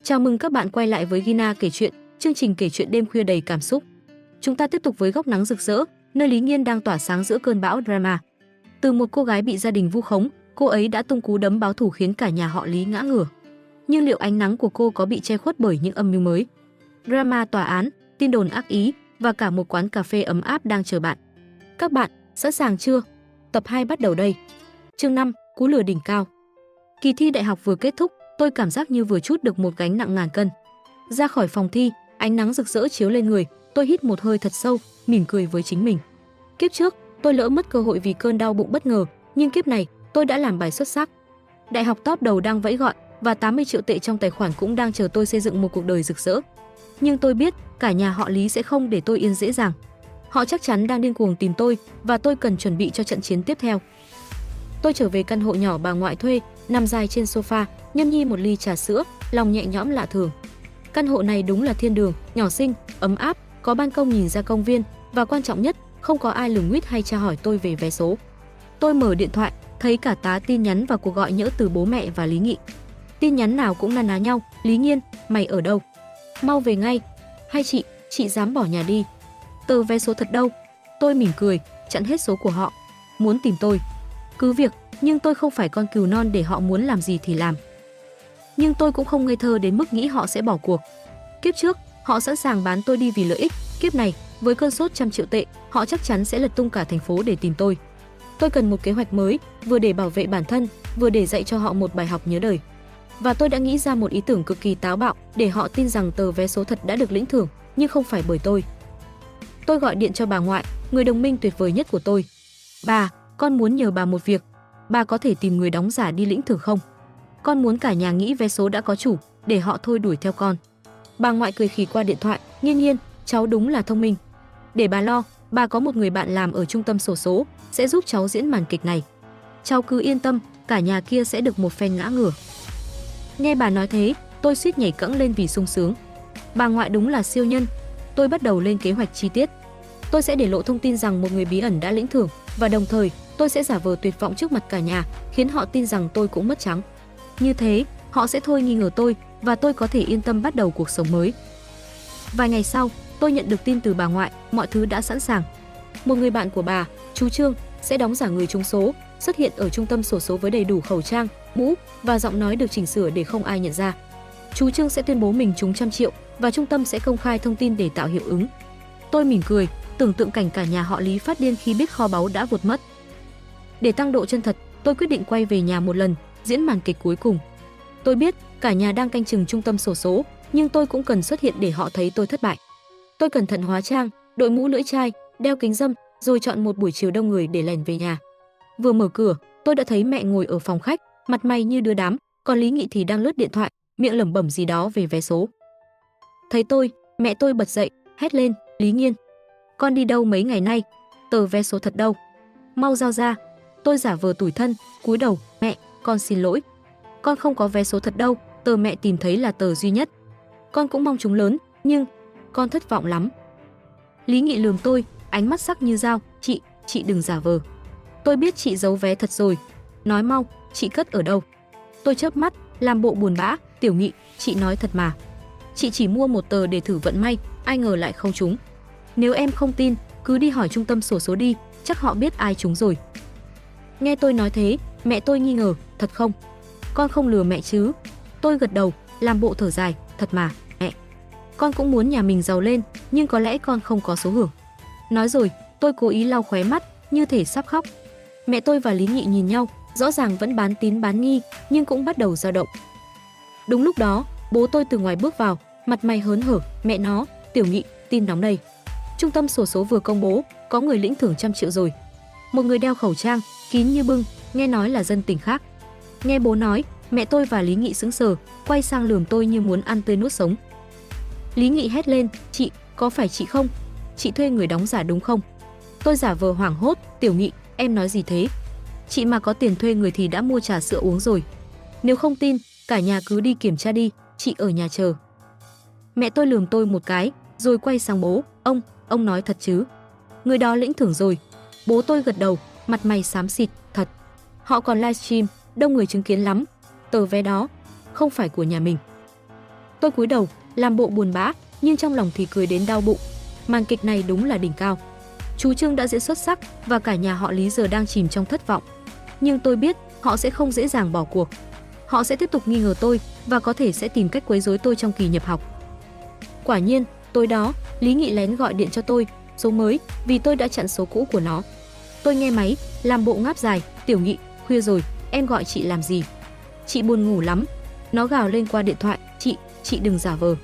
Chào mừng các bạn quay lại với Gina kể chuyện, chương trình kể chuyện đêm khuya đầy cảm xúc. Chúng ta tiếp tục với góc nắng rực rỡ, nơi Lý Nghiên đang tỏa sáng giữa cơn bão drama. Từ một cô gái bị gia đình vu khống, cô ấy đã tung cú đấm báo thù khiến cả nhà họ Lý ngã ngửa. Nhưng liệu ánh nắng của cô có bị che khuất bởi những âm mưu mới? Drama tòa án, tin đồn ác ý và cả một quán cà phê ấm áp đang chờ bạn. Các bạn, sẵn sàng chưa? Tập 2 bắt đầu đây. Chương 5, cú lừa đỉnh cao. Kỳ thi đại học vừa kết thúc, tôi cảm giác như vừa trút được một gánh nặng ngàn cân. Ra khỏi phòng thi, ánh nắng rực rỡ chiếu lên người, tôi hít một hơi thật sâu, mỉm cười với chính mình. Kiếp trước, tôi lỡ mất cơ hội vì cơn đau bụng bất ngờ, nhưng kiếp này, tôi đã làm bài xuất sắc. Đại học top đầu đang vẫy gọi và 80 triệu tệ trong tài khoản cũng đang chờ tôi xây dựng một cuộc đời rực rỡ. Nhưng tôi biết, cả nhà họ Lý sẽ không để tôi yên dễ dàng. Họ chắc chắn đang điên cuồng tìm tôi và tôi cần chuẩn bị cho trận chiến tiếp theo. Tôi trở về căn hộ nhỏ bà ngoại thuê, nằm dài trên sofa, nhâm nhi một ly trà sữa, lòng nhẹ nhõm lạ thường. Căn hộ này đúng là thiên đường, nhỏ xinh, ấm áp, có ban công nhìn ra công viên và quan trọng nhất, không có ai lườm nguýt hay tra hỏi tôi về vé số. Tôi mở điện thoại, thấy cả tá tin nhắn và cuộc gọi nhỡ từ bố mẹ và Lý Nghị. Tin nhắn nào cũng na ná nhau, Lý Nghiên, mày ở đâu? Mau về ngay. Hay chị dám bỏ nhà đi. Tờ vé số thật đâu? Tôi mỉm cười, chặn hết số của họ. Muốn tìm tôi, cứ việc, nhưng tôi không phải con cừu non để họ muốn làm gì thì làm. Nhưng tôi cũng không ngây thơ đến mức nghĩ họ sẽ bỏ cuộc. Kiếp trước, họ sẵn sàng bán tôi đi vì lợi ích, kiếp này, với cơn sốt 100 triệu tệ, họ chắc chắn sẽ lật tung cả thành phố để tìm tôi. Tôi cần một kế hoạch mới, vừa để bảo vệ bản thân, vừa để dạy cho họ một bài học nhớ đời. Và tôi đã nghĩ ra một ý tưởng cực kỳ táo bạo để họ tin rằng tờ vé số thật đã được lĩnh thưởng, nhưng không phải bởi tôi. Tôi gọi điện cho bà ngoại, người đồng minh tuyệt vời nhất của tôi. Bà, con muốn nhờ bà một việc. Bà có thể tìm người đóng giả đi lĩnh thưởng không? Con muốn cả nhà nghĩ vé số đã có chủ, để họ thôi đuổi theo con. Bà ngoại cười khì qua điện thoại, Nghiên, cháu đúng là thông minh. Để bà lo, bà có một người bạn làm ở trung tâm xổ số, sẽ giúp cháu diễn màn kịch này. Cháu cứ yên tâm, cả nhà kia sẽ được một phen ngã ngửa. Nghe bà nói thế, tôi suýt nhảy cẫng lên vì sung sướng. Bà ngoại đúng là siêu nhân. Tôi bắt đầu lên kế hoạch chi tiết. Tôi sẽ để lộ thông tin rằng một người bí ẩn đã lĩnh thưởng và đồng thời tôi sẽ giả vờ tuyệt vọng trước mặt cả nhà, khiến họ tin rằng tôi cũng mất trắng. Như thế, họ sẽ thôi nghi ngờ tôi và tôi có thể yên tâm bắt đầu cuộc sống mới. Vài ngày sau, tôi nhận được tin từ bà ngoại, mọi thứ đã sẵn sàng. Một người bạn của bà, chú Trương, sẽ đóng giả người trúng số, xuất hiện ở trung tâm xổ số với đầy đủ khẩu trang, mũ và giọng nói được chỉnh sửa để không ai nhận ra. Chú Trương sẽ tuyên bố mình trúng 100 triệu và trung tâm sẽ công khai thông tin để tạo hiệu ứng. Tôi mỉm cười, tưởng tượng cảnh cả nhà họ Lý phát điên khi biết kho báu đã vụt mất. Để tăng độ chân thật, tôi quyết định quay về nhà một lần, diễn màn kịch cuối cùng. Tôi biết cả nhà đang canh chừng trung tâm xổ số, nhưng tôi cũng cần xuất hiện để họ thấy tôi thất bại. Tôi cẩn thận hóa trang, đội mũ lưỡi chai, đeo kính râm, rồi chọn một buổi chiều đông người để lẻn về nhà. Vừa mở cửa, tôi đã thấy mẹ ngồi ở phòng khách, mặt mày như đưa đám, còn Lý Nghị thì đang lướt điện thoại, miệng lẩm bẩm gì đó về vé số. Thấy tôi, mẹ tôi bật dậy, hét lên, Lý Nghiên, con đi đâu mấy ngày nay? Tờ vé số thật đâu? Mau giao ra. Tôi giả vờ tủi thân, cúi đầu, mẹ, con xin lỗi. Con không có vé số thật đâu, tờ mẹ tìm thấy là tờ duy nhất. Con cũng mong chúng lớn, nhưng con thất vọng lắm. Lý Nghị lườm tôi, ánh mắt sắc như dao, chị đừng giả vờ. Tôi biết chị giấu vé thật rồi. Nói mau, chị cất ở đâu? Tôi chớp mắt, làm bộ buồn bã, Tiểu Nghị, chị nói thật mà. Chị chỉ mua một tờ để thử vận may, ai ngờ lại không trúng. Nếu em không tin, cứ đi hỏi trung tâm xổ số đi, chắc họ biết ai trúng rồi. Nghe tôi nói thế, mẹ tôi nghi ngờ, thật không? Con không lừa mẹ chứ? Tôi gật đầu, làm bộ thở dài, thật mà, mẹ. Con cũng muốn nhà mình giàu lên, nhưng có lẽ con không có số hưởng. Nói rồi, tôi cố ý lau khóe mắt, như thể sắp khóc. Mẹ tôi và Lý Nghị nhìn nhau, rõ ràng vẫn bán tín bán nghi, nhưng cũng bắt đầu dao động. Đúng lúc đó, bố tôi từ ngoài bước vào, mặt mày hớn hở, mẹ nó, Tiểu Nghị, tin nóng đây. Trung tâm xổ số vừa công bố, có người lĩnh thưởng 100 triệu rồi. Một người đeo khẩu trang, kín như bưng, nghe nói là dân tỉnh khác. Nghe bố nói, mẹ tôi và Lý Nghị sững sờ, quay sang lườm tôi như muốn ăn tươi nuốt sống. Lý Nghị hét lên, chị, có phải chị không? Chị thuê người đóng giả đúng không? Tôi giả vờ hoảng hốt, Tiểu Nghị, em nói gì thế? Chị mà có tiền thuê người thì đã mua trà sữa uống rồi. Nếu không tin, cả nhà cứ đi kiểm tra đi, chị ở nhà chờ. Mẹ tôi lườm tôi một cái, rồi quay sang bố, ông nói thật chứ? Người đó lĩnh thưởng rồi. Bố tôi gật đầu, mặt mày xám xịt, thật. Họ còn livestream, đông người chứng kiến lắm. Tờ vé đó không phải của nhà mình. Tôi cúi đầu, làm bộ buồn bã, nhưng trong lòng thì cười đến đau bụng. Màn kịch này đúng là đỉnh cao. Chú Trương đã diễn xuất sắc và cả nhà họ Lý giờ đang chìm trong thất vọng. Nhưng tôi biết họ sẽ không dễ dàng bỏ cuộc. Họ sẽ tiếp tục nghi ngờ tôi và có thể sẽ tìm cách quấy rối tôi trong kỳ nhập học. Quả nhiên, tối đó, Lý Nghị lén gọi điện cho tôi, số mới, vì tôi đã chặn số cũ của nó. Tôi nghe máy, làm bộ ngáp dài, "Tiểu Nghị, khuya rồi, em gọi chị làm gì?" "Chị buồn ngủ lắm." Nó gào lên qua điện thoại, Chị đừng giả vờ.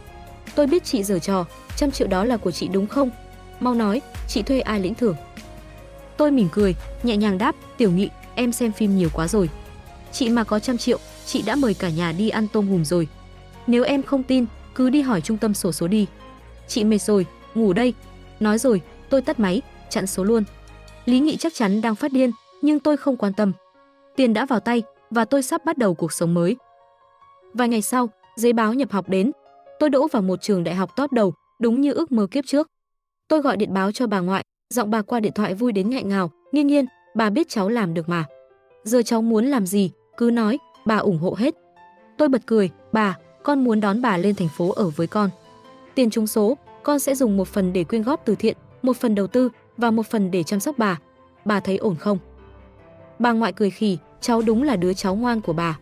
Tôi biết chị giở trò, 100 triệu đó là của chị đúng không? Mau nói, chị thuê ai lĩnh thưởng?" Tôi mỉm cười, nhẹ nhàng đáp, "Tiểu Nghị, em xem phim nhiều quá rồi. Chị mà có 100 triệu, chị đã mời cả nhà đi ăn tôm hùm rồi. Nếu em không tin, cứ đi hỏi trung tâm xổ số đi. Chị mệt rồi, ngủ đây." Nói rồi, tôi tắt máy, chặn số luôn. Lý Nghị chắc chắn đang phát điên, nhưng tôi không quan tâm. Tiền đã vào tay và tôi sắp bắt đầu cuộc sống mới. Vài ngày sau, giấy báo nhập học đến. Tôi đỗ vào một trường đại học top đầu, đúng như ước mơ kiếp trước. Tôi gọi điện báo cho bà ngoại, giọng bà qua điện thoại vui đến nghẹn ngào, "Nghiên Nghiên, bà biết cháu làm được mà. Giờ cháu muốn làm gì, cứ nói, bà ủng hộ hết." Tôi bật cười, "Bà, con muốn đón bà lên thành phố ở với con. Tiền trúng số, con sẽ dùng một phần để quyên góp từ thiện, một phần đầu tư và một phần để chăm sóc bà. Bà thấy ổn không?" Bà ngoại cười khì, "Cháu đúng là đứa cháu ngoan của bà.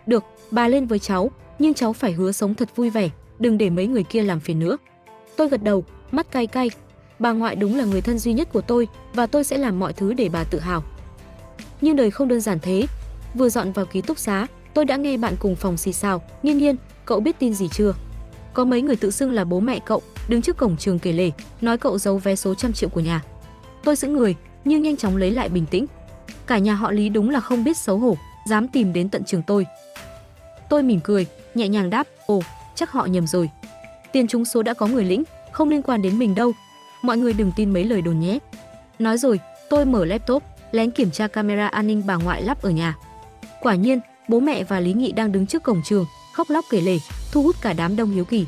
Được, bà lên với cháu, nhưng cháu phải hứa sống thật vui vẻ, đừng để mấy người kia làm phiền nữa." Tôi gật đầu, mắt cay cay. Bà ngoại đúng là người thân duy nhất của tôi và tôi sẽ làm mọi thứ để bà tự hào. Nhưng đời không đơn giản thế. Vừa dọn vào ký túc xá, tôi đã nghe bạn cùng phòng xì xào, "Nghiên Nghiên, cậu biết tin gì chưa? Có mấy người tự xưng là bố mẹ cậu đứng trước cổng trường kể lể, nói cậu giấu vé số 100 triệu của nhà." Tôi sững người, nhưng nhanh chóng lấy lại bình tĩnh. Cả nhà họ Lý đúng là không biết xấu hổ, dám tìm đến tận trường tôi. Tôi mỉm cười, nhẹ nhàng đáp, "Ồ, chắc họ nhầm rồi. Tiền trúng số đã có người lĩnh, không liên quan đến mình đâu. Mọi người đừng tin mấy lời đồn nhé." Nói rồi, tôi mở laptop, lén kiểm tra camera an ninh bà ngoại lắp ở nhà. Quả nhiên, bố mẹ và Lý Nghị đang đứng trước cổng trường, khóc lóc kể lể, thu hút cả đám đông hiếu kỳ.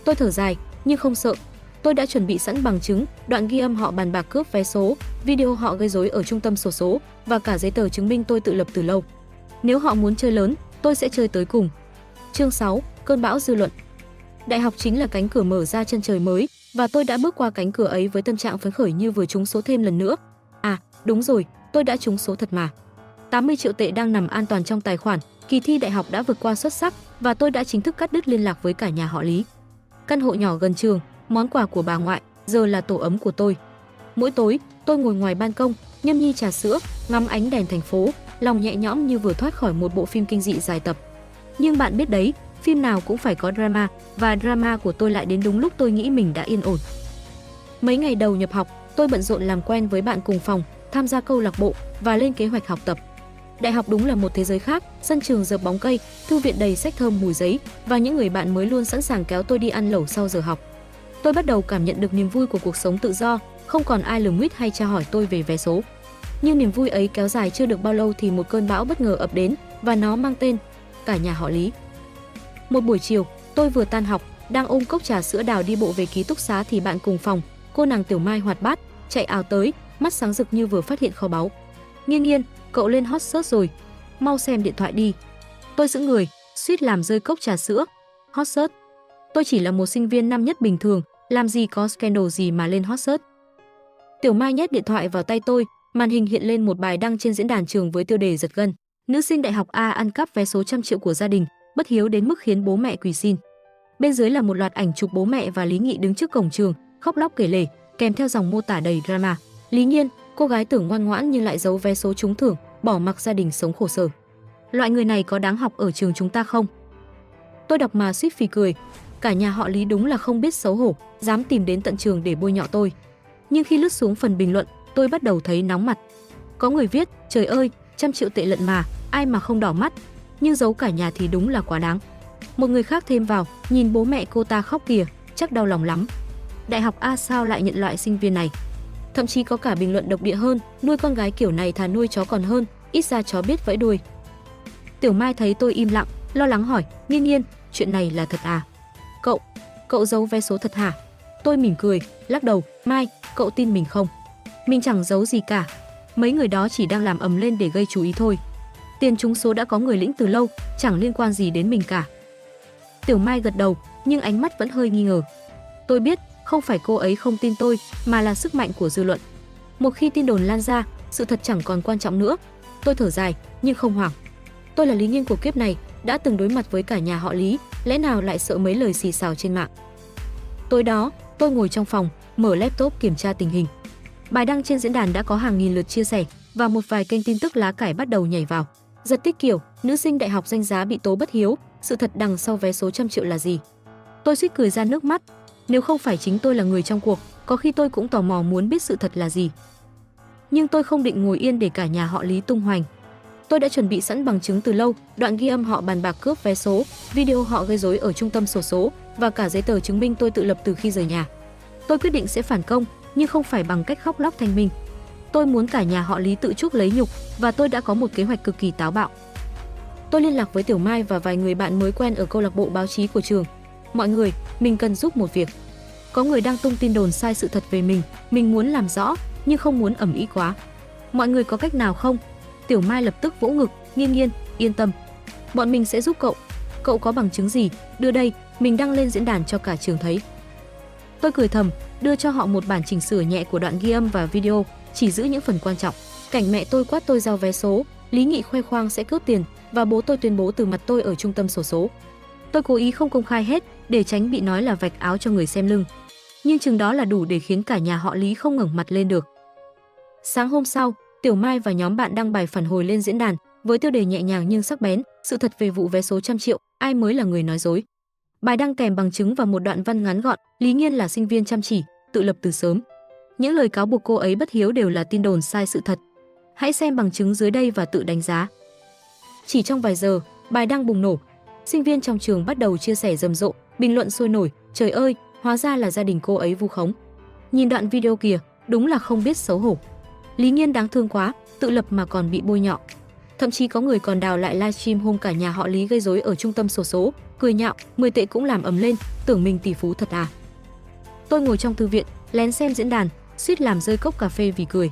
Tôi thở dài, nhưng không sợ. Tôi đã chuẩn bị sẵn bằng chứng, đoạn ghi âm họ bàn bạc cướp vé số, video họ gây rối ở trung tâm xổ số và cả giấy tờ chứng minh tôi tự lập từ lâu. Nếu họ muốn chơi lớn, tôi sẽ chơi tới cùng. Chương 6, cơn bão dư luận. Đại học chính là cánh cửa mở ra chân trời mới và tôi đã bước qua cánh cửa ấy với tâm trạng phấn khởi như vừa trúng số thêm lần nữa. À, đúng rồi, tôi đã trúng số thật mà. 80 triệu tệ đang nằm an toàn trong tài khoản, kỳ thi đại học đã vượt qua xuất sắc và tôi đã chính thức cắt đứt liên lạc với cả nhà họ Lý. Căn hộ nhỏ gần trường, món quà của bà ngoại, giờ là tổ ấm của tôi. Mỗi tối, tôi ngồi ngoài ban công, nhâm nhi trà sữa, ngắm ánh đèn thành phố, lòng nhẹ nhõm như vừa thoát khỏi một bộ phim kinh dị dài tập. Nhưng bạn biết đấy, phim nào cũng phải có drama, và drama của tôi lại đến đúng lúc tôi nghĩ mình đã yên ổn. Mấy ngày đầu nhập học, tôi bận rộn làm quen với bạn cùng phòng, tham gia câu lạc bộ và lên kế hoạch học tập. Đại học đúng là một thế giới khác, sân trường dợp bóng cây, thư viện đầy sách thơm mùi giấy và những người bạn mới luôn sẵn sàng kéo tôi đi ăn lẩu sau giờ học. Tôi bắt đầu cảm nhận được niềm vui của cuộc sống tự do, không còn ai lườm nguýt hay tra hỏi tôi về vé số. Nhưng niềm vui ấy kéo dài chưa được bao lâu thì một cơn bão bất ngờ ập đến và nó mang tên cả nhà họ Lý. Một buổi chiều, tôi vừa tan học, đang ôm cốc trà sữa đào đi bộ về ký túc xá thì bạn cùng phòng, cô nàng Tiểu Mai hoạt bát, chạy ào tới, mắt sáng rực như vừa phát hiện kho báu. "Nghiên Nghiên, cậu lên hot search rồi, mau xem điện thoại đi." Tôi sững người, suýt làm rơi cốc trà sữa. Hot search? Tôi chỉ là một sinh viên năm nhất bình thường, làm gì có scandal gì mà lên hot search. Tiểu Mai nhét điện thoại vào tay tôi, màn hình hiện lên một bài đăng trên diễn đàn trường với tiêu đề giật gân. Nữ sinh đại học A ăn cắp vé số 100 triệu của gia đình, bất hiếu đến mức khiến bố mẹ quỳ xin. Bên dưới là một loạt ảnh chụp bố mẹ và Lý Nghị đứng trước cổng trường, khóc lóc kể lể, kèm theo dòng mô tả đầy drama. Lý Nghiên, cô gái tưởng ngoan ngoãn nhưng lại giấu vé số trúng thưởng, bỏ mặc gia đình sống khổ sở. Loại người này có đáng học ở trường chúng ta không? Tôi đọc mà suýt phì cười. Cả nhà họ Lý đúng là không biết xấu hổ, dám tìm đến tận trường để bôi nhọ tôi. Nhưng khi lướt xuống phần bình luận, tôi bắt đầu thấy nóng mặt. Có người viết, trời ơi, 100 triệu tệ lận mà, ai mà không đỏ mắt. Nhưng giấu cả nhà thì đúng là quá đáng. Một người khác thêm vào, nhìn bố mẹ cô ta khóc kìa, chắc đau lòng lắm. Đại học A sao lại nhận loại sinh viên này? Thậm chí có cả bình luận độc địa hơn, nuôi con gái kiểu này thà nuôi chó còn hơn, ít ra chó biết vẫy đuôi. Tiểu Mai thấy tôi im lặng, lo lắng hỏi, Nghiên Nghiên, chuyện này là thật à? Cậu giấu vé số thật hả? Tôi mỉm cười, lắc đầu, Mai, cậu tin mình không? Mình chẳng giấu gì cả. Mấy người đó chỉ đang làm ầm lên để gây chú ý thôi. Tiền trúng số đã có người lĩnh từ lâu, chẳng liên quan gì đến mình cả. Tiểu Mai gật đầu, nhưng ánh mắt vẫn hơi nghi ngờ. Tôi biết, không phải cô ấy không tin tôi, mà là sức mạnh của dư luận. Một khi tin đồn lan ra, sự thật chẳng còn quan trọng nữa. Tôi thở dài, nhưng không hoảng. Tôi là Lý Nghiên của kiếp này, đã từng đối mặt với cả nhà họ Lý, lẽ nào lại sợ mấy lời xì xào trên mạng. Tối đó, tôi ngồi trong phòng, mở laptop kiểm tra tình hình. Bài đăng trên diễn đàn đã có hàng nghìn lượt chia sẻ, và một vài kênh tin tức lá cải bắt đầu nhảy vào. Giật tích kiểu, nữ sinh đại học danh giá bị tố bất hiếu, sự thật đằng sau vé số trăm triệu là gì? Tôi suýt cười ra nước mắt. Nếu không phải chính tôi là người trong cuộc, có khi tôi cũng tò mò muốn biết sự thật là gì. Nhưng tôi không định ngồi yên để cả nhà họ Lý tung hoành. Tôi đã chuẩn bị sẵn bằng chứng từ lâu, đoạn ghi âm họ bàn bạc cướp vé số, video họ gây rối ở trung tâm xổ số và cả giấy tờ chứng minh tôi tự lập từ khi rời nhà. Tôi quyết định sẽ phản công, nhưng không phải bằng cách khóc lóc thanh minh. Tôi muốn cả nhà họ Lý tự chuốc lấy nhục, và tôi đã có một kế hoạch cực kỳ táo bạo. Tôi liên lạc với Tiểu Mai và vài người bạn mới quen ở câu lạc bộ báo chí của trường. Mọi người, mình cần giúp một việc. Có người đang tung tin đồn sai sự thật về mình muốn làm rõ, nhưng không muốn ầm ĩ quá. Mọi người có cách nào không? Tiểu Mai lập tức vỗ ngực, Nghiên, yên tâm. Bọn mình sẽ giúp cậu. Cậu có bằng chứng gì? Đưa đây, mình đăng lên diễn đàn cho cả trường thấy. Tôi cười thầm, đưa cho họ một bản chỉnh sửa nhẹ của đoạn ghi âm và video, chỉ giữ những phần quan trọng. Cảnh mẹ tôi quát tôi giao vé số, Lý Nghị khoe khoang sẽ cướp tiền, và bố tôi tuyên bố từ mặt tôi ở trung tâm xổ số. Tôi cố ý không công khai hết, để tránh bị nói là vạch áo cho người xem lưng. Nhưng chừng đó là đủ để khiến cả nhà họ Lý không ngẩng mặt lên được. Sáng hôm sau, Tiểu Mai và nhóm bạn đăng bài phản hồi lên diễn đàn, với tiêu đề nhẹ nhàng nhưng sắc bén, sự thật về vụ vé số trăm triệu, ai mới là người nói dối. Bài đăng kèm bằng chứng và một đoạn văn ngắn gọn, Lý Nghiên là sinh viên chăm chỉ, tự lập từ sớm. Những lời cáo buộc cô ấy bất hiếu đều là tin đồn sai sự thật. Hãy xem bằng chứng dưới đây và tự đánh giá. Chỉ trong vài giờ, bài đăng bùng nổ. Sinh viên trong trường bắt đầu chia sẻ rầm rộ, bình luận sôi nổi, trời ơi, hóa ra là gia đình cô ấy vu khống. Nhìn đoạn video kìa, đúng là không biết xấu hổ. Lý Nghiên đáng thương quá, tự lập mà còn bị bôi nhọ. Thậm chí có người còn đào lại livestream hôm cả nhà họ Lý gây rối ở trung tâm xổ số, cười nhạo, 10 tệ cũng làm ầm lên, tưởng mình tỷ phú thật à. Tôi ngồi trong thư viện, lén xem diễn đàn, suýt làm rơi cốc cà phê vì cười.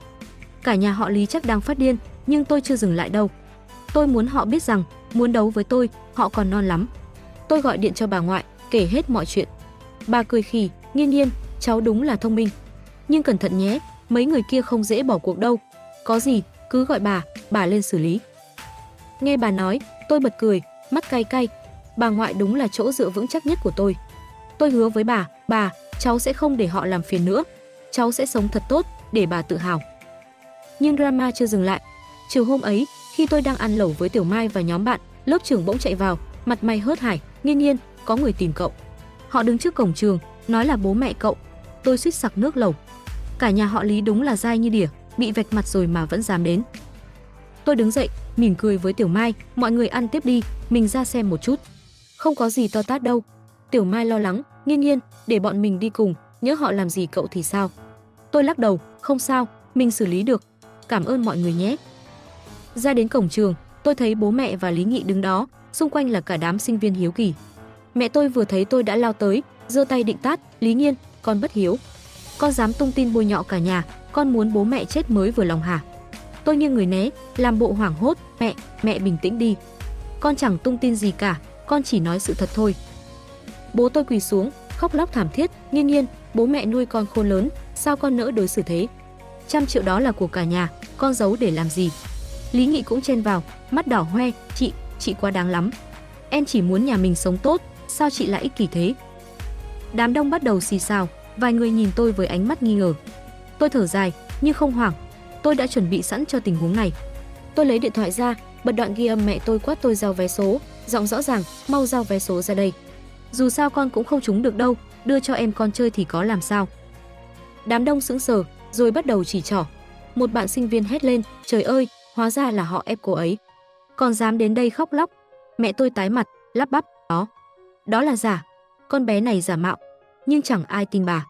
Cả nhà họ Lý chắc đang phát điên, nhưng tôi chưa dừng lại đâu. Tôi muốn họ biết rằng, muốn đấu với tôi, họ còn non lắm. Tôi gọi điện cho bà ngoại, kể hết mọi chuyện. Bà cười khì, Nghiên, cháu đúng là thông minh. Nhưng cẩn thận nhé, mấy người kia không dễ bỏ cuộc đâu. Có gì, cứ gọi bà lên xử lý. Nghe bà nói, tôi bật cười, mắt cay cay. Bà ngoại đúng là chỗ dựa vững chắc nhất của tôi. Tôi hứa với bà, cháu sẽ không để họ làm phiền nữa. Cháu sẽ sống thật tốt, để bà tự hào. Nhưng drama chưa dừng lại. Chiều hôm ấy, khi tôi đang ăn lẩu với Tiểu Mai và nhóm bạn, lớp trưởng bỗng chạy vào, mặt mày hớt hải, Nghiên, có người tìm cậu. Họ đứng trước cổng trường, nói là bố mẹ cậu. Tôi suýt sặc nước lẩu. Cả nhà họ Lý đúng là dai như đỉa, bị vạch mặt rồi mà vẫn dám đến. Tôi đứng dậy, mỉm cười với Tiểu Mai, mọi người ăn tiếp đi, mình ra xem một chút. Không có gì to tát đâu. Tiểu Mai lo lắng, Nghiên, để bọn mình đi cùng, nhớ họ làm gì cậu thì sao? Tôi lắc đầu, không sao, mình xử lý được. Cảm ơn mọi người nhé. Ra đến cổng trường, tôi thấy bố mẹ và Lý Nghị đứng đó, xung quanh là cả đám sinh viên hiếu kỳ. Mẹ tôi vừa thấy tôi đã lao tới, giơ tay định tát, Lý Nghiên, con bất hiếu. Con dám tung tin bôi nhọ cả nhà, con muốn bố mẹ chết mới vừa lòng hả? Tôi nghiêng người né, làm bộ hoảng hốt, mẹ bình tĩnh đi. Con chẳng tung tin gì cả, con chỉ nói sự thật thôi. Bố tôi quỳ xuống, khóc lóc thảm thiết, Nghiên, bố mẹ nuôi con khôn lớn, sao con nỡ đối xử thế? 100 triệu đó là của cả nhà, con giấu để làm gì? Lý Nghị cũng chen vào, mắt đỏ hoe, chị quá đáng lắm. Em chỉ muốn nhà mình sống tốt, sao chị lại ích kỷ thế? Đám đông bắt đầu xì xào, vài người nhìn tôi với ánh mắt nghi ngờ. Tôi thở dài, nhưng không hoảng. Tôi đã chuẩn bị sẵn cho tình huống này. Tôi lấy điện thoại ra, bật đoạn ghi âm mẹ tôi quát tôi giao vé số, giọng rõ ràng, mau giao vé số ra đây. Dù sao con cũng không trúng được đâu, đưa cho em con chơi thì có làm sao. Đám đông sững sờ, rồi bắt đầu chỉ trỏ. Một bạn sinh viên hét lên, trời ơi, hóa ra là họ ép cô ấy. Còn dám đến đây khóc lóc. Mẹ tôi tái mặt, lắp bắp, đó là giả. Con bé này giả mạo. Nhưng chẳng ai tin bà.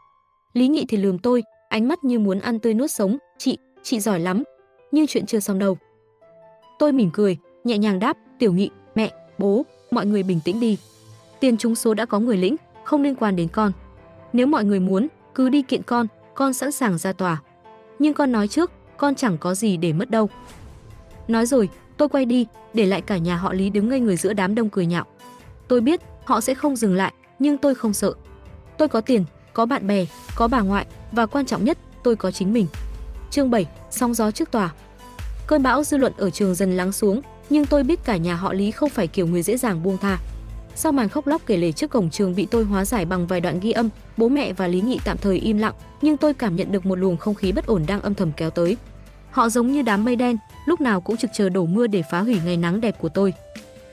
Lý Nghị thì lườm tôi, ánh mắt như muốn ăn tươi nuốt sống, chị giỏi lắm. Nhưng chuyện chưa xong đâu. Tôi mỉm cười, nhẹ nhàng đáp, Tiểu Nghị, mẹ, bố, mọi người bình tĩnh đi. Tiền trúng số đã có người lĩnh, không liên quan đến con. Nếu mọi người muốn, cứ đi kiện con sẵn sàng ra tòa. Nhưng con nói trước, con chẳng có gì để mất đâu. Nói rồi, tôi quay đi, để lại cả nhà họ Lý đứng ngây người giữa đám đông cười nhạo. Tôi biết, Họ sẽ không dừng lại, nhưng tôi không sợ. Tôi có tiền, có bạn bè, có bà ngoại và quan trọng nhất, tôi có chính mình. Chương 7, sóng gió trước tòa. Cơn bão dư luận ở trường dần lắng xuống, nhưng tôi biết cả nhà họ Lý không phải kiểu người dễ dàng buông tha. Sau màn khóc lóc kể lể trước cổng trường bị tôi hóa giải bằng vài đoạn ghi âm, bố mẹ và Lý Nghị tạm thời im lặng, nhưng tôi cảm nhận được một luồng không khí bất ổn đang âm thầm kéo tới. Họ giống như đám mây đen, lúc nào cũng trực chờ đổ mưa để phá hủy ngày nắng đẹp của tôi.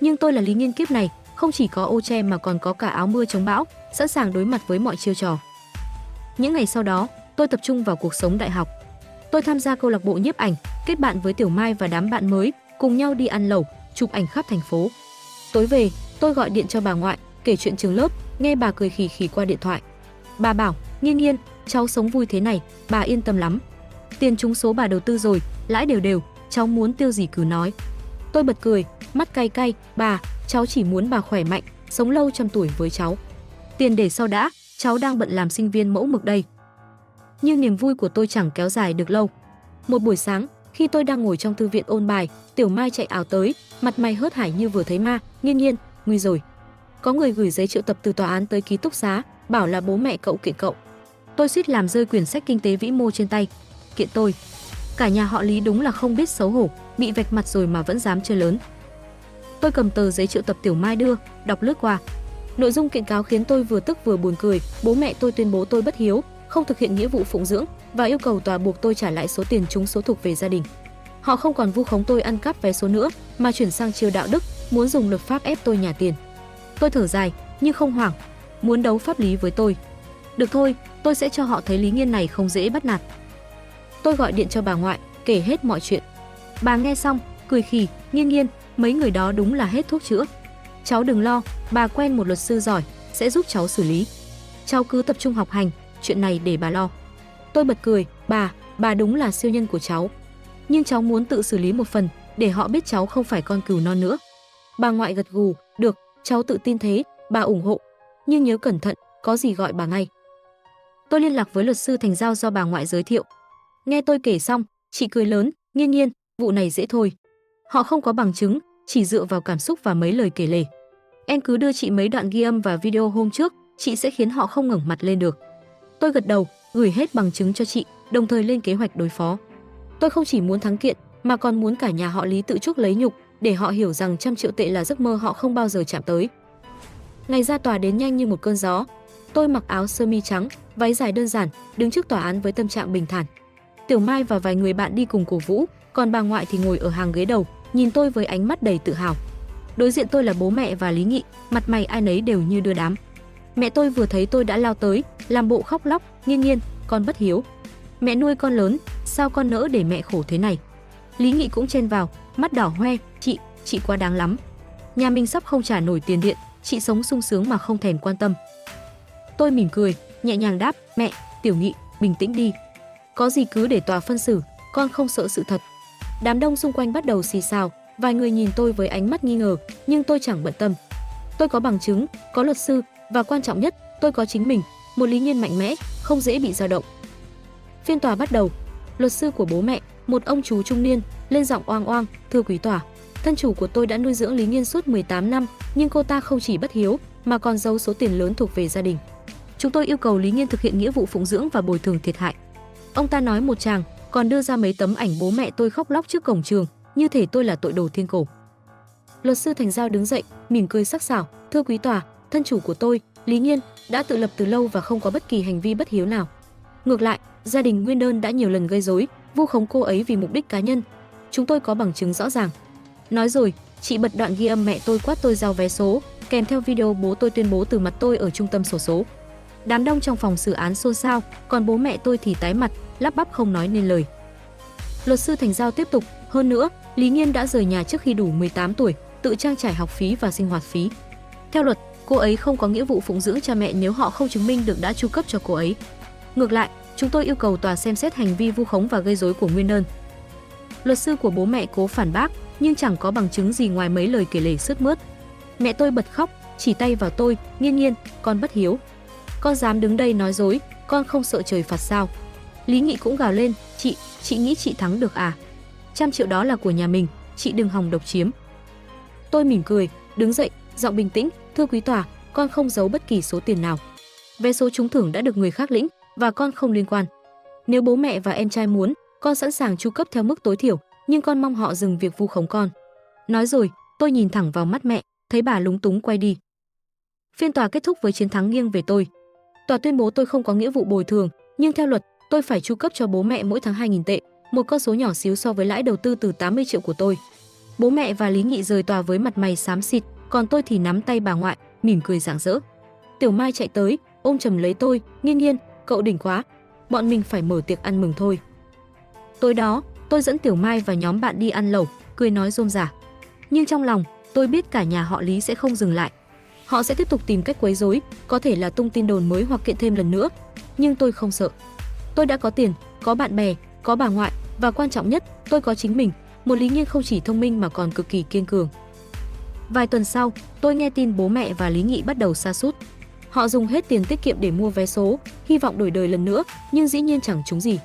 Nhưng tôi là Lý Nghiên kiếp này, không chỉ có ô che mà còn có cả áo mưa chống bão, sẵn sàng đối mặt với mọi chiêu trò. Những ngày sau đó, tôi tập trung vào cuộc sống đại học. Tôi tham gia câu lạc bộ nhiếp ảnh, kết bạn với Tiểu Mai và đám bạn mới, cùng nhau đi ăn lẩu, chụp ảnh khắp thành phố. Tối về, tôi gọi điện cho bà ngoại, kể chuyện trường lớp, nghe bà cười khì khì qua điện thoại. Bà bảo, Nghiên Nghiên, cháu sống vui thế này, bà yên tâm lắm. Tiền trúng số bà đầu tư rồi, lãi đều đều, cháu muốn tiêu gì cứ nói. Tôi bật cười, mắt cay cay, bà, cháu chỉ muốn bà khỏe mạnh, sống lâu trăm tuổi với cháu. Tiền để sau đã, cháu đang bận làm sinh viên mẫu mực đây. Nhưng niềm vui của tôi chẳng kéo dài được lâu. Một buổi sáng, khi tôi đang ngồi trong thư viện ôn bài, Tiểu Mai chạy ảo tới, mặt mày hớt hải như vừa thấy ma. Nghiên Nghiên, nguy rồi. Có người gửi giấy triệu tập từ tòa án tới ký túc xá, bảo là bố mẹ cậu kiện cậu. Tôi suýt làm rơi quyển sách kinh tế vĩ mô trên tay. Kiện tôi. Cả nhà họ Lý đúng là không biết xấu hổ, bị vạch mặt rồi mà vẫn dám chơi lớn. Tôi cầm tờ giấy triệu tập Tiểu Mai đưa, đọc lướt qua. Nội dung kiện cáo khiến tôi vừa tức vừa buồn cười. Bố mẹ tôi tuyên bố tôi bất hiếu, không thực hiện nghĩa vụ phụng dưỡng và yêu cầu tòa buộc tôi trả lại số tiền trúng số thuộc về gia đình. Họ không còn vu khống tôi ăn cắp vé số nữa, mà chuyển sang chiêu đạo đức, muốn dùng luật pháp ép tôi nhả tiền. Tôi thở dài, nhưng không hoảng, muốn đấu pháp lý với tôi. Được thôi, tôi sẽ cho họ thấy Lý Nghiên này không dễ bắt nạt. Tôi gọi điện cho bà ngoại, kể hết mọi chuyện. Bà nghe xong, cười khì, Nghiên Nghiên, mấy người đó đúng là hết thuốc chữa. Cháu đừng lo, bà quen một luật sư giỏi, sẽ giúp cháu xử lý. Cháu cứ tập trung học hành, chuyện này để bà lo. Tôi bật cười, bà đúng là siêu nhân của cháu. Nhưng cháu muốn tự xử lý một phần, để họ biết cháu không phải con cừu non nữa. Bà ngoại gật gù, được, cháu tự tin thế, bà ủng hộ. Nhưng nhớ cẩn thận, có gì gọi bà ngay. Tôi liên lạc với luật sư thành giao do bà ngoại giới thiệu. Nghe tôi kể xong, chị cười lớn, Nghiên Nghiên, vụ này dễ thôi. Họ không có bằng chứng, chỉ dựa vào cảm xúc và mấy lời kể lể. Em cứ đưa chị mấy đoạn ghi âm và video hôm trước, chị sẽ khiến họ không ngẩng mặt lên được. Tôi gật đầu, gửi hết bằng chứng cho chị, đồng thời lên kế hoạch đối phó. Tôi không chỉ muốn thắng kiện, mà còn muốn cả nhà họ Lý tự chuốc lấy nhục, để họ hiểu rằng 100 triệu tệ là giấc mơ họ không bao giờ chạm tới. Ngày ra tòa đến nhanh như một cơn gió. Tôi mặc áo sơ mi trắng, váy dài đơn giản, đứng trước tòa án với tâm trạng bình thản. Tiểu Mai và vài người bạn đi cùng cổ vũ, còn bà ngoại thì ngồi ở hàng ghế đầu, nhìn tôi với ánh mắt đầy tự hào. Đối diện tôi là bố mẹ và Lý Nghị, mặt mày ai nấy đều như đưa đám. Mẹ tôi vừa thấy tôi đã lao tới, làm bộ khóc lóc, Nghiên Nghiên, con bất hiếu. Mẹ nuôi con lớn, sao con nỡ để mẹ khổ thế này. Lý Nghị cũng chen vào, mắt đỏ hoe, chị quá đáng lắm. Nhà mình sắp không trả nổi tiền điện, chị sống sung sướng mà không thèm quan tâm. Tôi mỉm cười, nhẹ nhàng đáp, mẹ, Tiểu Nghị, bình tĩnh đi. Có gì cứ để tòa phân xử, con không sợ sự thật. Đám đông xung quanh bắt đầu xì xào, vài người nhìn tôi với ánh mắt nghi ngờ, nhưng tôi chẳng bận tâm. Tôi có bằng chứng, có luật sư, và quan trọng nhất, tôi có chính mình, một Lý Nghiên mạnh mẽ, không dễ bị dao động. Phiên tòa bắt đầu. Luật sư của bố mẹ, một ông chú trung niên, lên giọng oang oang, thưa quý tòa, thân chủ của tôi đã nuôi dưỡng Lý Nghiên suốt 18 năm, nhưng cô ta không chỉ bất hiếu, mà còn giấu số tiền lớn thuộc về gia đình. Chúng tôi yêu cầu Lý Nghiên thực hiện nghĩa vụ phụng dưỡng và bồi thường thiệt hại. Ông ta nói một tràng, còn đưa ra mấy tấm ảnh bố mẹ tôi khóc lóc trước cổng trường, như thể tôi là tội đồ thiên cổ. Luật sư thành giao đứng dậy, mỉm cười sắc sảo, thưa quý tòa, thân chủ của tôi, Lý Nghiên, đã tự lập từ lâu và không có bất kỳ hành vi bất hiếu nào. Ngược lại, gia đình nguyên đơn đã nhiều lần gây rối, vu khống cô ấy vì mục đích cá nhân. Chúng tôi có bằng chứng rõ ràng. Nói rồi, chị bật đoạn ghi âm mẹ tôi quát tôi giao vé số, kèm theo video bố tôi tuyên bố từ mặt tôi ở trung tâm xổ số. Đám đông trong phòng xử án xôn xao, còn bố mẹ tôi thì tái mặt, lắp bắp không nói nên lời. Luật sư thành giao tiếp tục, hơn nữa, Lý Nghiên đã rời nhà trước khi đủ 18 tuổi, tự trang trải học phí và sinh hoạt phí. Theo luật, cô ấy không có nghĩa vụ phụng dưỡng cha mẹ nếu họ không chứng minh được đã chu cấp cho cô ấy. Ngược lại, chúng tôi yêu cầu tòa xem xét hành vi vu khống và gây rối của nguyên đơn. Luật sư của bố mẹ cố phản bác, nhưng chẳng có bằng chứng gì ngoài mấy lời kể lể sướt mướt. Mẹ tôi bật khóc, chỉ tay vào tôi, Nghiên Nghiên, con bất hiếu. Con dám đứng đây nói dối, con không sợ trời phạt sao? Lý Nghị cũng gào lên, chị nghĩ chị thắng được à? 100 triệu đó là của nhà mình, chị đừng hòng độc chiếm. Tôi mỉm cười, đứng dậy, giọng bình tĩnh, thưa quý tòa, con không giấu bất kỳ số tiền nào. Vé số trúng thưởng đã được người khác lĩnh và con không liên quan. Nếu bố mẹ và em trai muốn, con sẵn sàng chu cấp theo mức tối thiểu, nhưng con mong họ dừng việc vu khống con. Nói rồi, tôi nhìn thẳng vào mắt mẹ, thấy bà lúng túng quay đi. Phiên tòa kết thúc với chiến thắng nghiêng về tôi. Tòa tuyên bố tôi không có nghĩa vụ bồi thường, nhưng theo luật, tôi phải chu cấp cho bố mẹ mỗi tháng 2.000 tệ, một con số nhỏ xíu so với lãi đầu tư từ 80 triệu của tôi. Bố mẹ và Lý Nghị rời tòa với mặt mày xám xịt, còn tôi thì nắm tay bà ngoại, mỉm cười rạng rỡ. Tiểu Mai chạy tới, ôm chầm lấy tôi, Nghiên Nghiên, cậu đỉnh quá, bọn mình phải mở tiệc ăn mừng thôi. Tối đó, tôi dẫn Tiểu Mai và nhóm bạn đi ăn lẩu, cười nói rôm rả. Nhưng trong lòng, tôi biết cả nhà họ Lý sẽ không dừng lại. Họ sẽ tiếp tục tìm cách quấy rối, có thể là tung tin đồn mới hoặc kiện thêm lần nữa. Nhưng tôi không sợ. Tôi đã có tiền, có bạn bè, có bà ngoại và quan trọng nhất, tôi có chính mình, một Lý Nghiên không chỉ thông minh mà còn cực kỳ kiên cường. Vài tuần sau, tôi nghe tin bố mẹ và Lý Nghị bắt đầu sa sút. Họ dùng hết tiền tiết kiệm để mua vé số, hy vọng đổi đời lần nữa, nhưng dĩ nhiên chẳng trúng gì.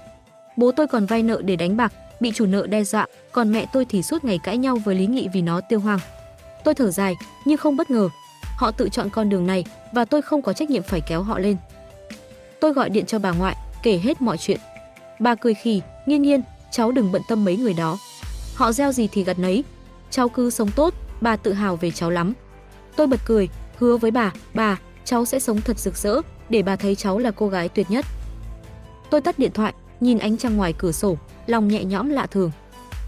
Bố tôi còn vay nợ để đánh bạc, bị chủ nợ đe dọa, còn mẹ tôi thì suốt ngày cãi nhau với Lý Nghị vì nó tiêu hoang. Tôi thở dài, nhưng không bất ngờ. Họ tự chọn con đường này và tôi không có trách nhiệm phải kéo họ lên. Tôi gọi điện cho bà ngoại, kể hết mọi chuyện. Bà cười khì, Nghiên Nghiên, cháu đừng bận tâm mấy người đó. Họ gieo gì thì gặt nấy. Cháu cứ sống tốt, bà tự hào về cháu lắm. Tôi bật cười, hứa với bà, cháu sẽ sống thật rực rỡ, để bà thấy cháu là cô gái tuyệt nhất. Tôi tắt điện thoại, nhìn ánh trăng ngoài cửa sổ, lòng nhẹ nhõm lạ thường.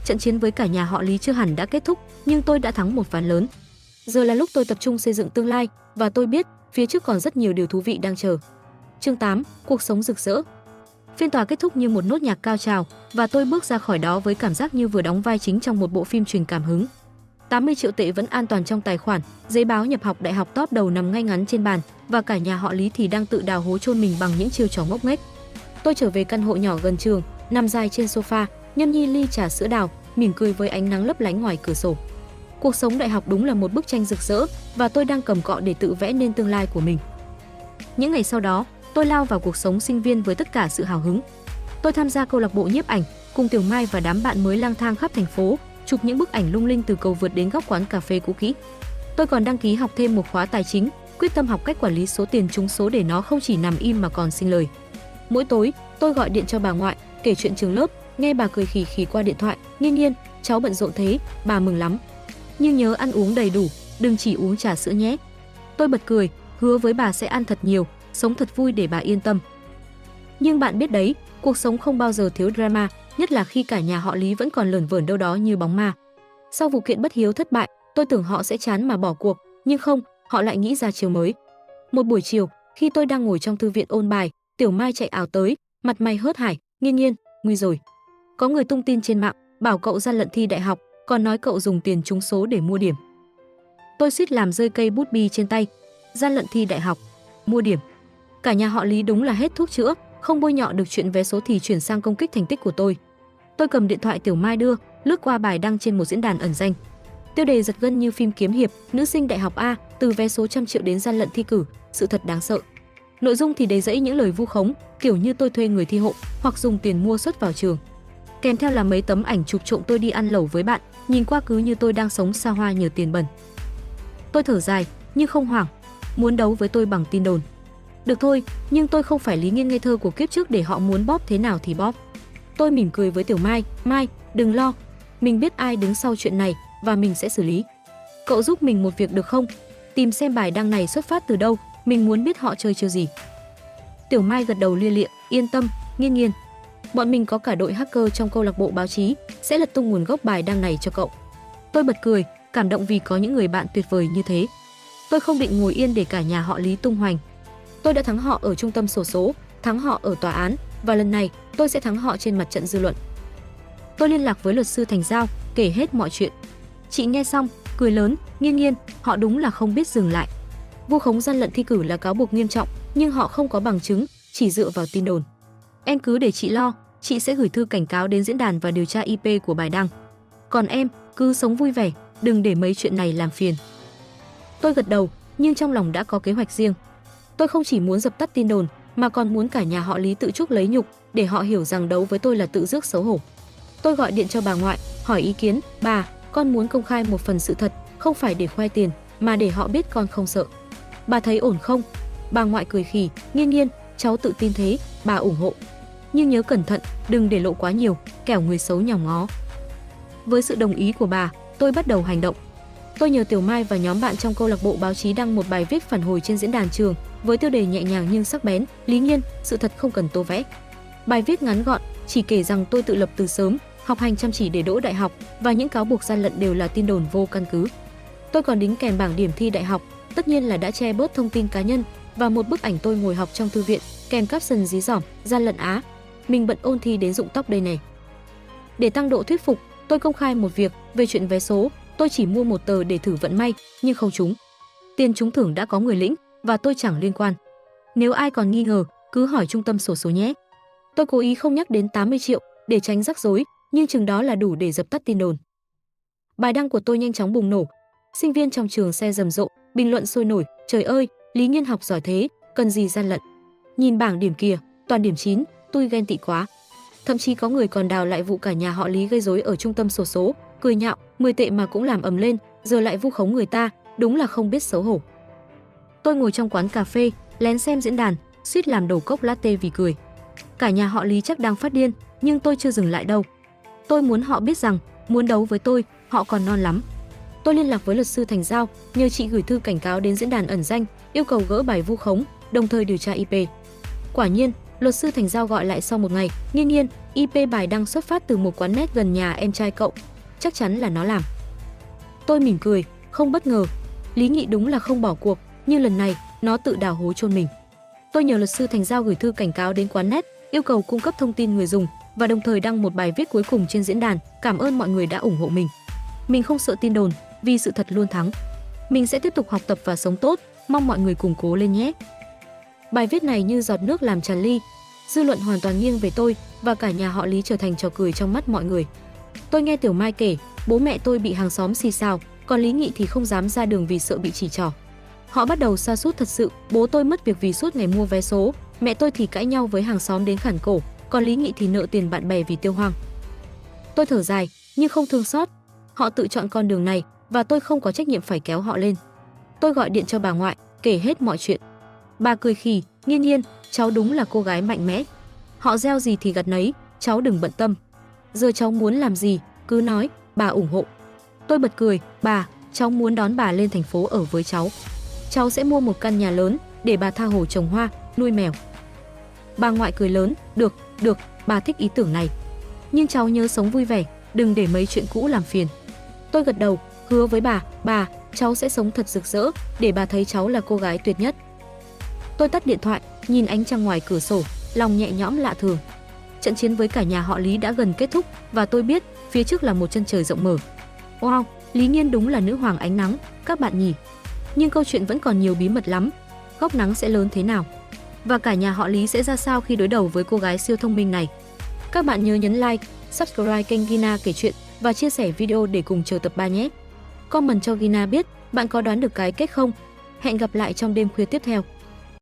Trận chiến với cả nhà họ Lý chưa hẳn đã kết thúc, nhưng tôi đã thắng một ván lớn. Giờ là lúc tôi tập trung xây dựng tương lai, và tôi biết phía trước còn rất nhiều điều thú vị đang chờ. Chương 8, cuộc sống rực rỡ. Phiên tòa kết thúc như một nốt nhạc cao trào, và tôi bước ra khỏi đó với cảm giác như vừa đóng vai chính trong một bộ phim truyền cảm hứng. 80 triệu tệ vẫn an toàn trong tài khoản, giấy báo nhập học đại học top đầu nằm ngay ngắn trên bàn, và cả nhà họ Lý thì đang tự đào hố chôn mình bằng những chiêu trò ngốc nghếch. Tôi trở về căn hộ nhỏ gần trường, nằm dài trên sofa, nhâm nhi ly trà sữa đào, mỉm cười với ánh nắng lấp lánh ngoài cửa sổ. Cuộc sống đại học đúng là một bức tranh rực rỡ, và tôi đang cầm cọ để tự vẽ nên tương lai của mình. Những ngày sau đó, tôi lao vào cuộc sống sinh viên với tất cả sự hào hứng. Tôi tham gia câu lạc bộ nhiếp ảnh, cùng Tiểu Mai và đám bạn mới lang thang khắp thành phố, chụp những bức ảnh lung linh từ cầu vượt đến góc quán cà phê cũ kỹ. Tôi còn đăng ký học thêm một khóa tài chính, quyết tâm học cách quản lý số tiền trúng số để nó không chỉ nằm im mà còn sinh lời. Mỗi tối, tôi gọi điện cho bà ngoại, kể chuyện trường lớp, nghe bà cười khì khì qua điện thoại, Nghiên Nghiên, cháu bận rộn thế, bà mừng lắm. Nhưng nhớ ăn uống đầy đủ, đừng chỉ uống trà sữa nhé. Tôi bật cười, hứa với bà sẽ ăn thật nhiều, sống thật vui để bà yên tâm. Nhưng bạn biết đấy, cuộc sống không bao giờ thiếu drama, nhất là khi cả nhà họ Lý vẫn còn lởn vởn đâu đó như bóng ma. Sau vụ kiện bất hiếu thất bại, tôi tưởng họ sẽ chán mà bỏ cuộc, nhưng không, họ lại nghĩ ra chiều mới. Một buổi chiều, khi tôi đang ngồi trong thư viện ôn bài, Tiểu Mai chạy ảo tới, mặt mày hớt hải, Nghiên Nghiên, nguy rồi. Có người tung tin trên mạng, bảo cậu gian lận thi đại học, còn nói cậu dùng tiền trúng số để mua điểm. Tôi suýt làm rơi cây bút bi trên tay. Gian lận thi đại học, mua điểm. Cả nhà họ Lý đúng là hết thuốc chữa, không bôi nhọ được chuyện vé số thì chuyển sang công kích thành tích của tôi. Tôi cầm điện thoại Tiểu Mai đưa, lướt qua bài đăng trên một diễn đàn ẩn danh. Tiêu đề giật gân như phim kiếm hiệp, nữ sinh đại học A, từ vé số trăm triệu đến gian lận thi cử, sự thật đáng sợ. Nội dung thì đầy rẫy những lời vu khống, kiểu như tôi thuê người thi hộ hoặc dùng tiền mua suất vào trường. Kèm theo là mấy tấm ảnh chụp trộm tôi đi ăn lẩu với bạn, nhìn qua cứ như tôi đang sống xa hoa nhờ tiền bẩn. Tôi thở dài, nhưng không hoảng. Muốn đấu với tôi bằng tin đồn. Được thôi, nhưng tôi không phải Lý Nghiên ngây thơ của kiếp trước để họ muốn bóp thế nào thì bóp. Tôi mỉm cười với Tiểu Mai, Mai, đừng lo, mình biết ai đứng sau chuyện này và mình sẽ xử lý. Cậu giúp mình một việc được không? Tìm xem bài đăng này xuất phát từ đâu, mình muốn biết họ chơi chiêu gì. Tiểu Mai gật đầu lia lịa, yên tâm, Nghiên Nghiên. Bọn mình có cả đội hacker trong câu lạc bộ báo chí, sẽ lật tung nguồn gốc bài đăng này cho cậu. Tôi bật cười, cảm động vì có những người bạn tuyệt vời như thế. Tôi không định ngồi yên để cả nhà họ Lý tung hoành. Tôi đã thắng họ ở trung tâm xổ số, thắng họ ở tòa án, và lần này tôi sẽ thắng họ trên mặt trận dư luận. Tôi liên lạc với luật sư Thành Giao, kể hết mọi chuyện. Chị nghe xong, cười lớn, Nghiên Nghiên, họ đúng là không biết dừng lại. Vu khống gian lận thi cử là cáo buộc nghiêm trọng, nhưng họ không có bằng chứng, chỉ dựa vào tin đồn. Em cứ để chị lo, chị sẽ gửi thư cảnh cáo đến diễn đàn và điều tra IP của bài đăng. Còn em, cứ sống vui vẻ, đừng để mấy chuyện này làm phiền. Tôi gật đầu, nhưng trong lòng đã có kế hoạch riêng. Tôi không chỉ muốn dập tắt tin đồn, mà còn muốn cả nhà họ Lý tự chuốc lấy nhục, để họ hiểu rằng đấu với tôi là tự rước xấu hổ. Tôi gọi điện cho bà ngoại, hỏi ý kiến, bà, con muốn công khai một phần sự thật, không phải để khoe tiền, mà để họ biết con không sợ. Bà thấy ổn không? Bà ngoại cười khì, Nghiên Nghiên, cháu tự tin thế, bà ủng hộ. Nhưng nhớ cẩn thận, đừng để lộ quá nhiều, kẻo người xấu nhòm ngó. Với sự đồng ý của bà, tôi bắt đầu hành động. Tôi nhờ Tiểu Mai và nhóm bạn trong câu lạc bộ báo chí đăng một bài viết phản hồi trên diễn đàn trường với tiêu đề nhẹ nhàng nhưng sắc bén, Lý Nghiên, sự thật không cần tô vẽ. Bài viết ngắn gọn, chỉ kể rằng tôi tự lập từ sớm, học hành chăm chỉ để đỗ đại học và những cáo buộc gian lận đều là tin đồn vô căn cứ. Tôi còn đính kèm bảng điểm thi đại học, tất nhiên là đã che bớt thông tin cá nhân và một bức ảnh tôi ngồi học trong thư viện, kèm caption dí dỏm, gian lận á. Mình bận ôn thi đến rụng tóc đây này. Để tăng độ thuyết phục, tôi công khai một việc về chuyện vé số, tôi chỉ mua một tờ để thử vận may, nhưng không trúng. Tiền trúng thưởng đã có người lĩnh và tôi chẳng liên quan. Nếu ai còn nghi ngờ, cứ hỏi trung tâm xổ số nhé. Tôi cố ý không nhắc đến 80 triệu để tránh rắc rối, nhưng chừng đó là đủ để dập tắt tin đồn. Bài đăng của tôi nhanh chóng bùng nổ. Sinh viên trong trường xe rầm rộ, bình luận sôi nổi, trời ơi, Lý Nghiên học giỏi thế, cần gì gian lận. Nhìn bảng điểm kìa, toàn điểm 9, tôi ghen tị quá. Thậm chí có người còn đào lại vụ cả nhà họ Lý gây rối ở trung tâm xổ số, cười nhạo, 10 tệ mà cũng làm ầm lên, giờ lại vu khống người ta, đúng là không biết xấu hổ. Tôi ngồi trong quán cà phê, lén xem diễn đàn, suýt làm đầu cốc latte vì cười. Cả nhà họ Lý chắc đang phát điên, nhưng tôi chưa dừng lại đâu. Tôi muốn họ biết rằng, muốn đấu với tôi, họ còn non lắm. Tôi liên lạc với luật sư Thành Giao, nhờ chị gửi thư cảnh cáo đến diễn đàn ẩn danh, yêu cầu gỡ bài vu khống, đồng thời điều tra IP. Quả nhiên, luật sư Thành Giao gọi lại sau một ngày, Nghiên Nghiên, IP bài đăng xuất phát từ một quán net gần nhà em trai cậu, chắc chắn là nó làm. Tôi mỉm cười, không bất ngờ. Lý Nghị đúng là không bỏ cuộc, nhưng lần này nó tự đào hố chôn mình. Tôi nhờ luật sư Thành Giao gửi thư cảnh cáo đến quán net, yêu cầu cung cấp thông tin người dùng và đồng thời đăng một bài viết cuối cùng trên diễn đàn, cảm ơn mọi người đã ủng hộ mình. Mình không sợ tin đồn, vì sự thật luôn thắng. Mình sẽ tiếp tục học tập và sống tốt, mong mọi người cùng cố lên nhé. Bài viết này như giọt nước làm tràn ly, dư luận hoàn toàn nghiêng về tôi và cả nhà họ Lý trở thành trò cười trong mắt mọi người. Tôi nghe Tiểu Mai kể, bố mẹ tôi bị hàng xóm xì xào, còn Lý Nghị thì không dám ra đường vì sợ bị chỉ trỏ. Họ bắt đầu sa sút thật sự, bố tôi mất việc vì suốt ngày mua vé số, mẹ tôi thì cãi nhau với hàng xóm đến khản cổ, còn Lý Nghị thì nợ tiền bạn bè vì tiêu hoang. Tôi thở dài, nhưng không thương xót. Họ tự chọn con đường này và tôi không có trách nhiệm phải kéo họ lên. Tôi gọi điện cho bà ngoại, kể hết mọi chuyện. Bà cười khì, Nghiên Nghiên, cháu đúng là cô gái mạnh mẽ. Họ gieo gì thì gặt nấy, cháu đừng bận tâm. Giờ cháu muốn làm gì, cứ nói, bà ủng hộ. Tôi bật cười, bà, cháu muốn đón bà lên thành phố ở với cháu. Cháu sẽ mua một căn nhà lớn để bà tha hồ trồng hoa, nuôi mèo. Bà ngoại cười lớn, được, bà thích ý tưởng này. Nhưng cháu nhớ sống vui vẻ, đừng để mấy chuyện cũ làm phiền. Tôi gật đầu, hứa với bà, cháu sẽ sống thật rực rỡ, để bà thấy cháu là cô gái tuyệt nhất. Tôi tắt điện thoại, nhìn ánh trăng ngoài cửa sổ, lòng nhẹ nhõm lạ thường. Trận chiến với cả nhà họ Lý đã gần kết thúc và tôi biết phía trước là một chân trời rộng mở. Wow, Lý Nghiên đúng là nữ hoàng ánh nắng, các bạn nhỉ. Nhưng câu chuyện vẫn còn nhiều bí mật lắm. Góc nắng sẽ lớn thế nào? Và cả nhà họ Lý sẽ ra sao khi đối đầu với cô gái siêu thông minh này? Các bạn nhớ nhấn like, subscribe kênh Gina kể chuyện và chia sẻ video để cùng chờ tập 3 nhé. Comment cho Gina biết bạn có đoán được cái kết không? Hẹn gặp lại trong đêm khuya tiếp theo.